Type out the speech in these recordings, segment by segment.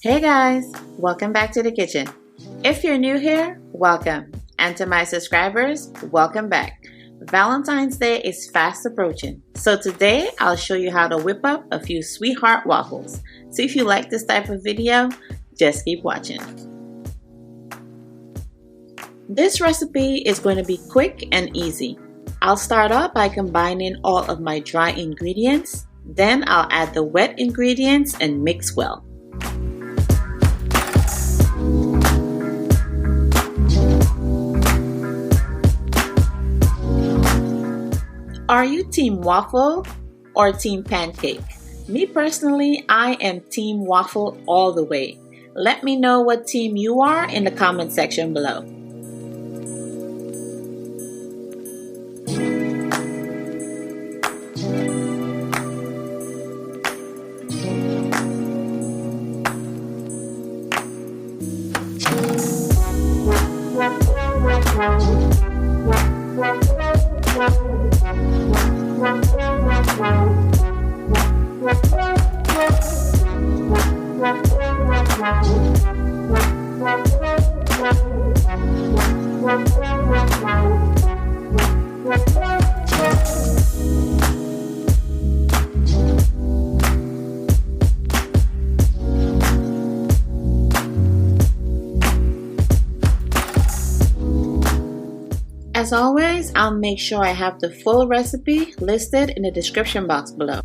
Hey guys, welcome back to the kitchen. If you're new here, welcome. And to my subscribers, welcome back. Valentine's Day is fast approaching. So today I'll show you how to whip up a few sweetheart waffles. So if you like this type of video, just keep watching. This recipe is going to be quick and easy. I'll start off by combining all of my dry ingredients. Then I'll add the wet ingredients and mix well. Are you team waffle or team pancake? Me personally, I am team waffle all the way. Let me know what team you are in the comment section below. As always, I'll make sure I have the full recipe listed in the description box below.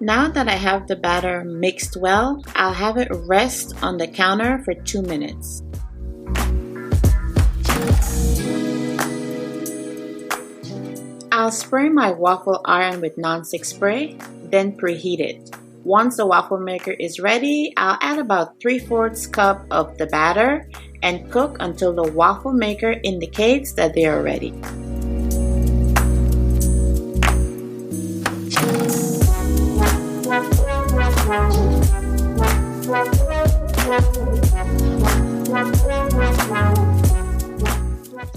Now that I have the batter mixed well, I'll have it rest on the counter for 2 minutes. I'll spray my waffle iron with nonstick spray, then preheat it. Once the waffle maker is ready, I'll add about 3/4 cup of the batter and cook until the waffle maker indicates that they are ready.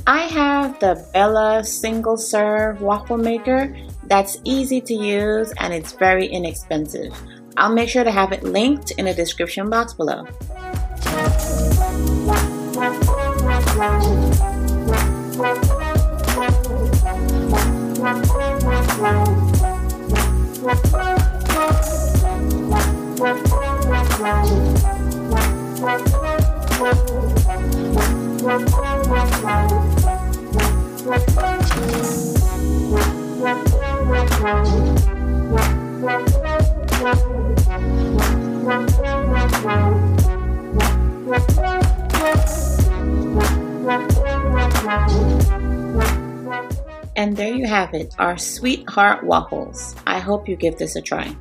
I have the Bella single serve waffle maker that's easy to use and it's very inexpensive. I'll make sure to have it linked in the description box below. And there you have it, our sweetheart waffles. I hope you give this a try.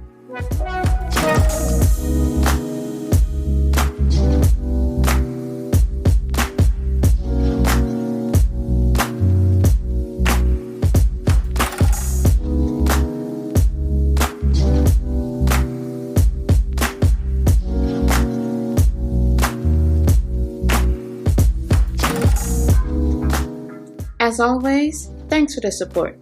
As always, thanks for the support.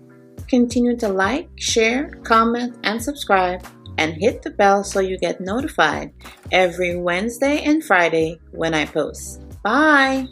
Continue to like, share, comment, and subscribe, and hit the bell so you get notified every Wednesday and Friday when I post. Bye!